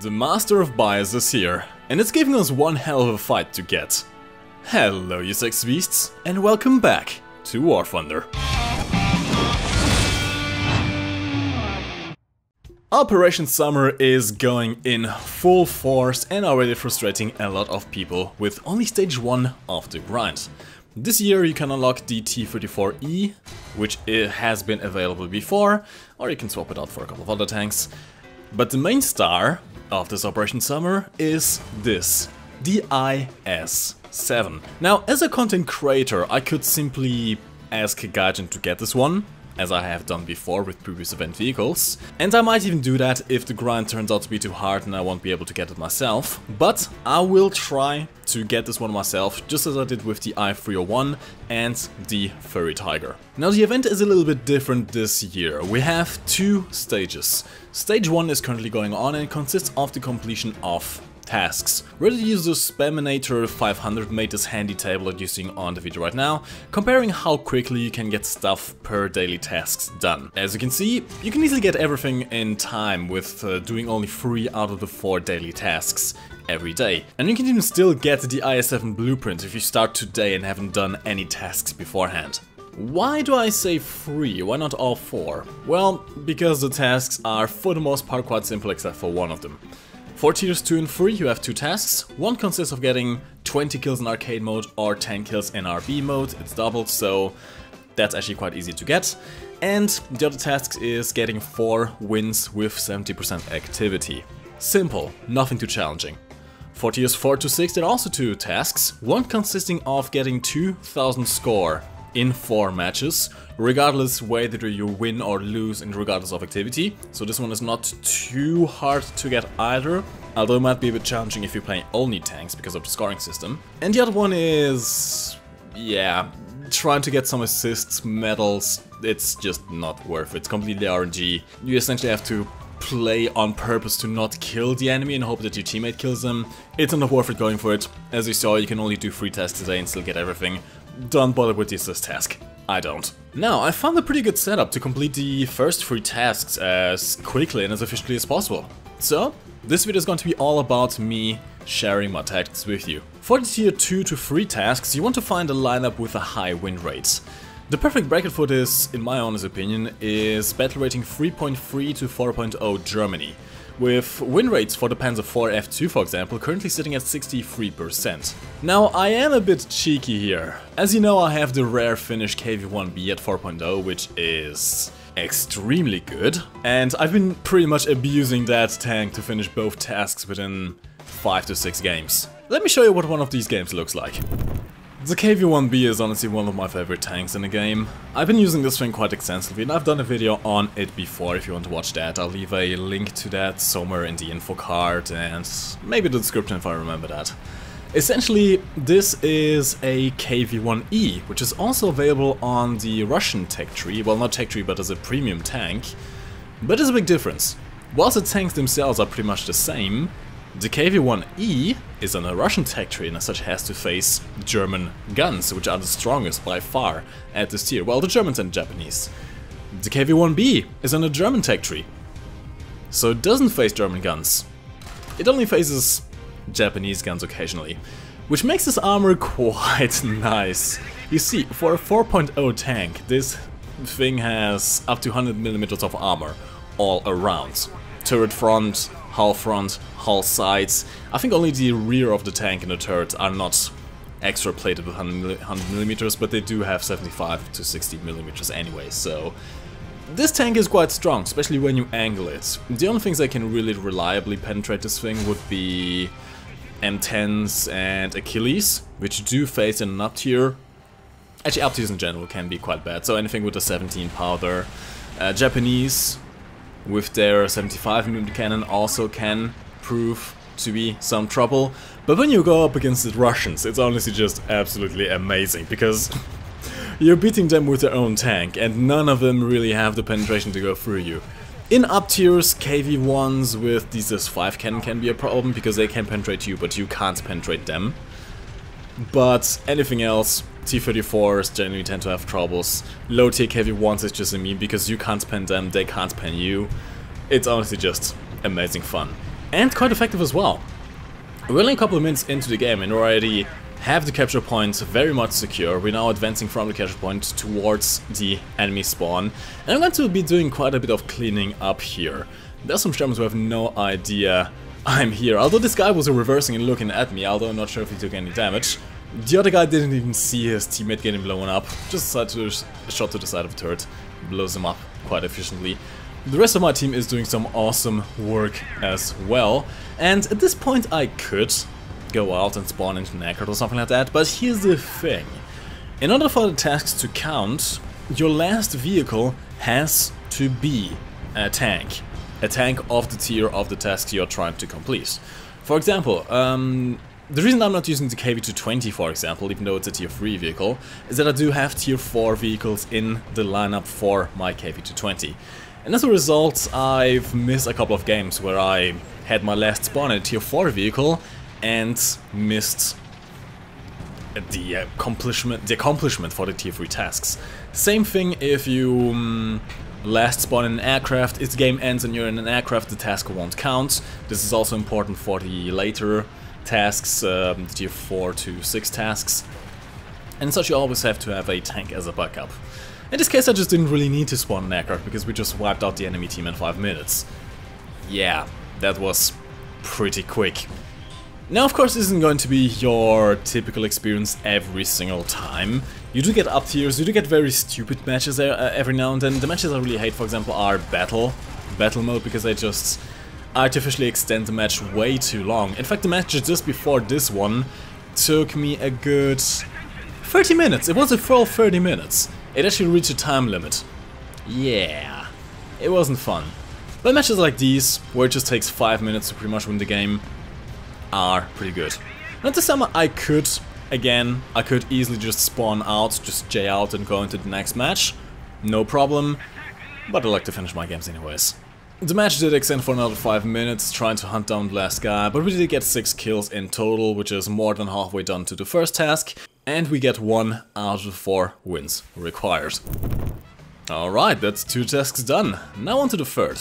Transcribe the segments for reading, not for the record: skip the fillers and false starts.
The Master of Bias is here, and it's giving us one hell of a fight to get. Hello you sex beasts, and welcome back to War Thunder. Operation Summer is going in full force and already frustrating a lot of people with only stage 1 of the grind. This year you can unlock the T-34E, which has been available before, or you can swap it out for a couple of other tanks. But the main star of this Operation Summer is this, the IS-7. Now, as a content creator, I could simply ask Gaijin to get this one, as I have done before with previous event vehicles, and I might even do that if the grind turns out to be too hard and I won't be able to get it myself, but I will try to get this one myself, just as I did with the i301 and the Furry Tiger. Now the event is a little bit different this year. We have two stages. Stage 1 is currently going on and consists of the completion of tasks. Reddit user Spaminator 500 made this handy table that you're seeing on the video right now, comparing how quickly you can get stuff per daily tasks done. As you can see, you can easily get everything in time with doing only 3 out of the 4 daily tasks every day. And you can even still get the IS-7 blueprint if you start today and haven't done any tasks beforehand. Why do I say 3? Why not all 4? Well, because the tasks are for the most part quite simple except for one of them. For tiers 2 and 3 you have 2 tasks. One consists of getting 20 kills in arcade mode or 10 kills in RB mode. It's doubled, so that's actually quite easy to get. And the other task is getting 4 wins with 70% activity. Simple, nothing too challenging. For tiers 4 to 6 there are also 2 tasks, one consisting of getting 2000 score in 4 matches, regardless whether you win or lose and regardless of activity. So this one is not too hard to get either, although it might be a bit challenging if you're playing only tanks because of the scoring system. And the other one is, yeah, trying to get some assists, medals. It's just not worth it. It's completely RNG. You essentially have to play on purpose to not kill the enemy and hope that your teammate kills them. It's not worth it going for it. As you saw, you can only do 3 tasks a day and still get everything. Don't bother with the assist task. I don't. Now, I found a pretty good setup to complete the first 3 tasks as quickly and as efficiently as possible. So, this video is going to be all about me sharing my tactics with you. For the tier 2 to 3 tasks, you want to find a lineup with a high win rate. The perfect bracket for this, in my honest opinion, is battle rating 3.3 to 4.0 Germany, with win rates for the Panzer IV F2 for example currently sitting at 63%. Now I am a bit cheeky here. As you know, I have the rare Finnish KV-1B at 4.0, which is extremely good, and I've been pretty much abusing that tank to finish both tasks within 5 to 6 games. Let me show you what one of these games looks like. The KV-1B is honestly one of my favorite tanks in the game. I've been using this thing quite extensively and I've done a video on it before if you want to watch that. I'll leave a link to that somewhere in the info card and maybe the description if I remember that. Essentially, this is a KV-1E, which is also available on the Russian tech tree. Well, not tech tree, but as a premium tank. But there's a big difference. Whilst the tanks themselves are pretty much the same, the KV-1E is on a Russian tech tree and as such has to face German guns, which are the strongest by far at this tier. Well, the Germans and the Japanese. The KV-1B is on a German tech tree, so it doesn't face German guns. It only faces Japanese guns occasionally, which makes this armor quite nice. You see, for a 4.0 tank, this thing has up to 100mm of armor all around. Turret front, hull sides. I think only the rear of the tank and the turret are not extra plated with 100mm, but they do have 75 to 60mm anyway, so this tank is quite strong, especially when you angle it. The only things that can really reliably penetrate this thing would be M10s and Achilles, which do face an up tier. Actually, up tiers in general can be quite bad, so anything with a 17 powder. Japanese with their 75mm cannon also can prove to be some trouble, but when you go up against the Russians, it's honestly just absolutely amazing, because you're beating them with their own tank, and none of them really have the penetration to go through you. In up tiers, KV-1s with the S5 cannon can be a problem, because they can penetrate you, but you can't penetrate them. But anything else, T-34s generally tend to have troubles. Low tier KV-1s is just a meme because you can't pen them, they can't pen you. It's honestly just amazing fun. and quite effective as well. We're only a couple of minutes into the game and we already have the capture point very much secure. We're now advancing from the capture point towards the enemy spawn, and I'm going to be doing quite a bit of cleaning up here. There's some Germans who have no idea I'm here, although this guy was reversing and looking at me, although I'm not sure if he took any damage. The other guy didn't even see his teammate getting blown up, just decided to shot to the side of the turret, blows him up quite efficiently. The rest of my team is doing some awesome work as well, and at this point I could go out and spawn into an aircraft or something like that, but here's the thing. In order for the tasks to count, your last vehicle has to be a tank of the tier of the tasks you're trying to complete. For example, the reason I'm not using the KV-220, for example, even though it's a tier 3 vehicle, is that I do have tier 4 vehicles in the lineup for my KV-220. And as a result, I've missed a couple of games where I had my last spawn in a tier 4 vehicle and missed the accomplishment for the tier 3 tasks. Same thing if you last spawn in an aircraft. If the game ends and you're in an aircraft, the task won't count. This is also important for the later tasks, tier 4 to 6 tasks. And such, you always have to have a tank as a backup. In this case I just didn't really need to spawn an aircraft because we just wiped out the enemy team in 5 minutes. Yeah, that was pretty quick. Now of course this isn't going to be your typical experience every single time. You do get up tiers, you do get very stupid matches every now and then. The matches I really hate, for example, are battle mode, because they just artificially extend the match way too long. In fact, the match just before this one took me a good 30 minutes. It was a full 30 minutes. It actually reached a time limit. Yeah, it wasn't fun. But matches like these, where it just takes 5 minutes to pretty much win the game, are pretty good. Now this time I could easily just spawn out, just J out and go into the next match. No problem. But I like to finish my games anyways. The match did extend for another 5 minutes, trying to hunt down the last guy, but we did get 6 kills in total, which is more than halfway done to the first task. And we get 1 out of the 4 wins required. Alright, that's 2 tasks done. Now on to the third.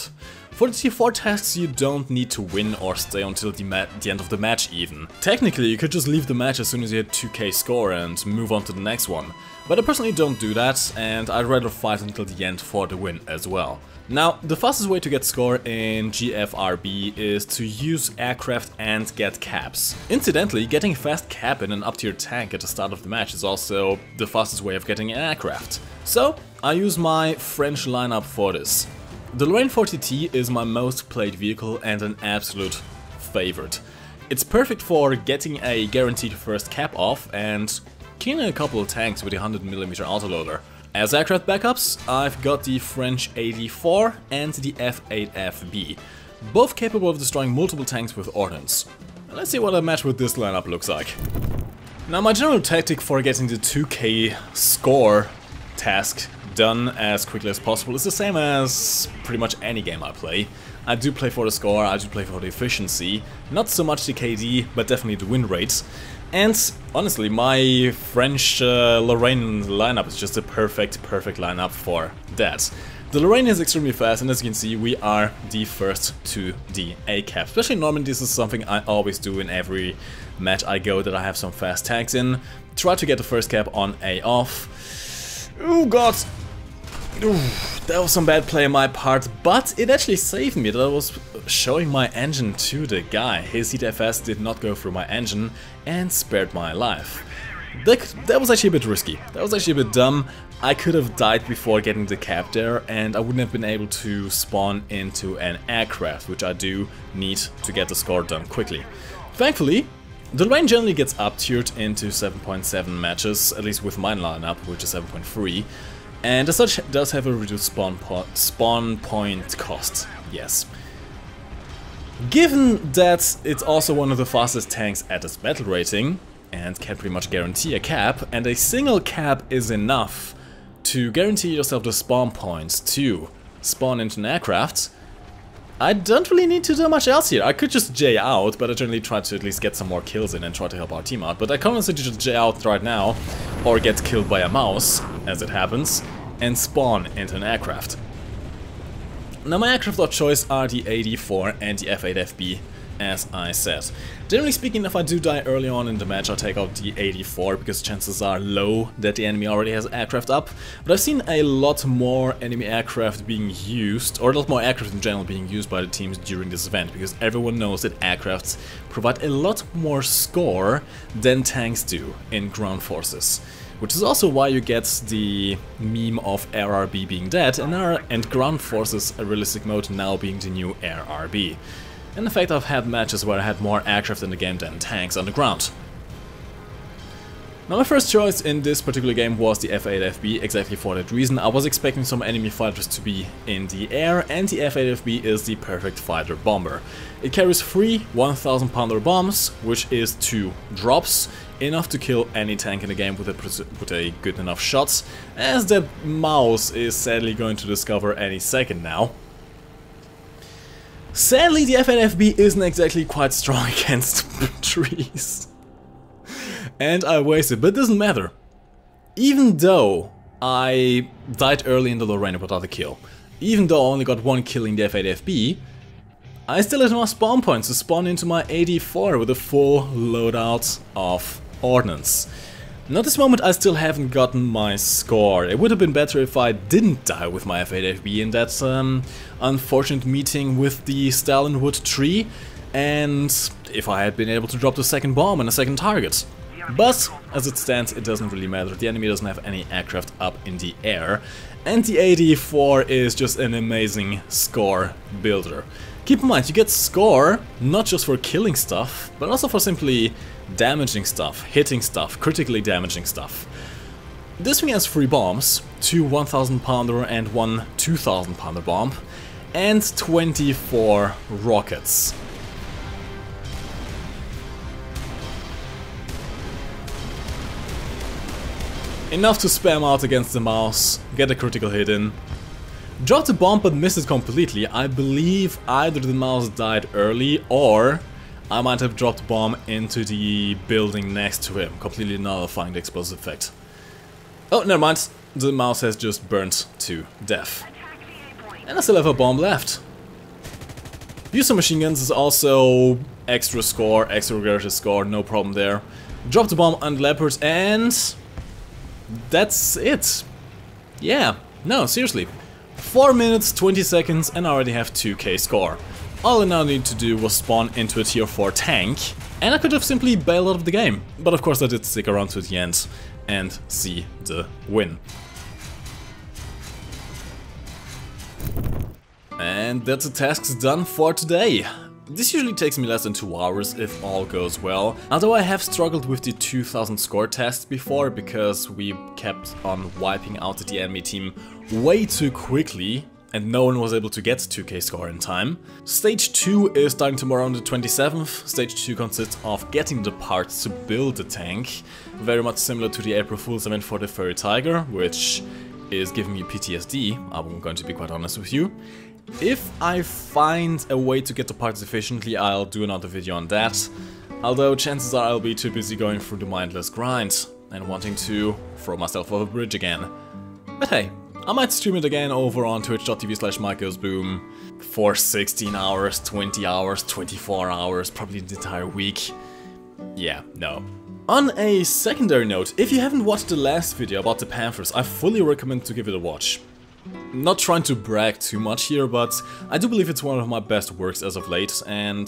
For the tier 4 tasks you don't need to win or stay until the end of the match even. Technically you could just leave the match as soon as you hit 2k score and move on to the next one. But I personally don't do that, and I'd rather fight until the end for the win as well. Now, the fastest way to get score in GFRB is to use aircraft and get caps. Incidentally, getting a fast cap in an up-tier tank at the start of the match is also the fastest way of getting an aircraft. So, I use my French lineup for this. The Lorraine 40T is my most played vehicle and an absolute favorite. It's perfect for getting a guaranteed first cap off and killing a couple of tanks with a 100mm autoloader. As aircraft backups, I've got the French 84 and the F8FB, both capable of destroying multiple tanks with ordnance. And let's see what a match with this lineup looks like. Now my general tactic for getting the 2k score task done as quickly as possible is the same as pretty much any game I play. I do play for the score, I do play for the efficiency, not so much the KD, but definitely the win rates. And honestly, my French Lorraine lineup is just a perfect lineup for that. The Lorraine is extremely fast, and as you can see, we are the first to the A cap. Especially in Normandy, this is something I always do in every match I go that I have some fast tanks in. Try to get the first cap on A off. Oh god! Ooh, that was some bad play on my part, but it actually saved me that I was showing my engine to the guy. His ZFS did not go through my engine and spared my life. That was actually a bit risky. That was actually a bit dumb. I could have died before getting the cap there, and I wouldn't have been able to spawn into an aircraft, which I do need to get the score done quickly. Thankfully, the Lorraine generally gets up-tiered into 7.7 matches, at least with my lineup, which is 7.3. And as such, it does have a reduced spawn point cost, yes. Given that it's also one of the fastest tanks at its battle rating, and can pretty much guarantee a cap, and a single cap is enough to guarantee yourself the spawn points to spawn into an aircraft, I don't really need to do much else here. I could just J out, but I generally try to at least get some more kills in and try to help our team out. But I can't honestly just J out right now, or get killed by a mouse, as it happens, and spawn into an aircraft. Now my aircraft of choice are the 84 and the F8FB. as I said. Generally speaking, if I do die early on in the match, I'll take out the 84 because chances are low that the enemy already has aircraft up. But I've seen a lot more enemy aircraft being used, or a lot more aircraft in general being used by the teams during this event, because everyone knows that aircrafts provide a lot more score than tanks do in ground forces. Which is also why you get the meme of RRB being dead and ground forces a realistic mode now being the new RRB. And in fact, I've had matches where I had more aircraft in the game than tanks on the ground. Now my first choice in this particular game was the F8FB, exactly for that reason. I was expecting some enemy fighters to be in the air, and the F8FB is the perfect fighter bomber. It carries 3 1000-pounder bombs, which is 2 drops, enough to kill any tank in the game with a good enough shot, as that mouse is sadly going to discover any second now. Sadly, the F8FB isn't exactly quite strong against trees. And I wasted, but it doesn't matter. Even though I died early in the Lorraine without a kill, even though I only got 1 kill in the F8FB, I still had enough spawn points to spawn into my 84 with a full loadout of ordnance. Now at this moment I still haven't gotten my score. It would have been better if I didn't die with my F8FB in that unfortunate meeting with the Stalinwood tree, and if I had been able to drop the second bomb and a second target. But as it stands, it doesn't really matter. The enemy doesn't have any aircraft up in the air, and the 84 is just an amazing score builder. Keep in mind, you get score not just for killing stuff, but also for simply damaging stuff, hitting stuff, critically damaging stuff. This thing has 3 bombs, 2 1000-pounder and 1 2000-pounder bomb, and 24 rockets. Enough to spam out against the mouse, get a critical hit in. Dropped the bomb but missed it completely. I believe either the mouse died early or I might have dropped the bomb into the building next to him, completely nullifying the explosive effect. Oh, never mind. The mouse has just burnt to death. And I still have a bomb left. Use some machine guns is also extra score, extra regression score, no problem there. Drop the bomb on leopards and that's it. Yeah, no, seriously. 4 minutes, 20 seconds and I already have 2k score. All I now need to do was spawn into a tier 4 tank, and I could have simply bailed out of the game. But of course I did stick around to the end and see the win. And that's the tasks done for today. This usually takes me less than 2 hours if all goes well, although I have struggled with the 2000 score test before because we kept on wiping out the enemy team way too quickly and no one was able to get 2k score in time. Stage 2 is starting tomorrow on the 27th. Stage 2 consists of getting the parts to build the tank, very much similar to the April Fool's event for the Furry Tiger, which is giving me PTSD, I'm going to be quite honest with you. If I find a way to get the parts efficiently, I'll do another video on that, although chances are I'll be too busy going through the mindless grind and wanting to throw myself off a bridge again. But hey, I might stream it again over on twitch.tv/MikeGoesBoom for 16 hours, 20 hours, 24 hours, probably the entire week. Yeah, no. On a secondary note, if you haven't watched the last video about the Panthers, I fully recommend to give it a watch. Not trying to brag too much here, but I do believe it's one of my best works as of late, and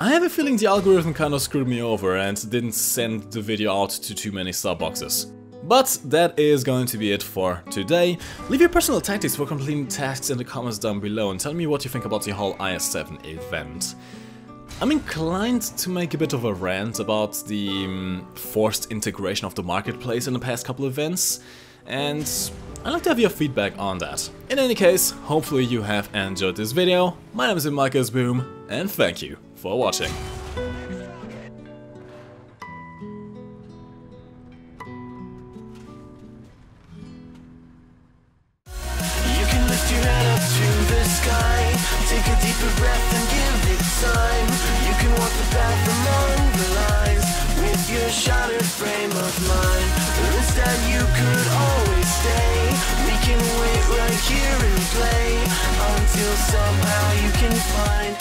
I have a feeling the algorithm kind of screwed me over and didn't send the video out to too many sub boxes. But that is going to be it for today. Leave your personal tactics for completing tasks in the comments down below and tell me what you think about the whole IS-7 event. I'm inclined to make a bit of a rant about the forced integration of the marketplace in the past couple of events, and I'd like to have your feedback on that. In any case, hopefully you have enjoyed this video. My name is MikeGoesBoom, and thank you for watching. Take a deeper breath and give it time. You can walk the path among the lines with your shattered frame of mind. Or instead you could always stay. We can wait right here and play until somehow you can find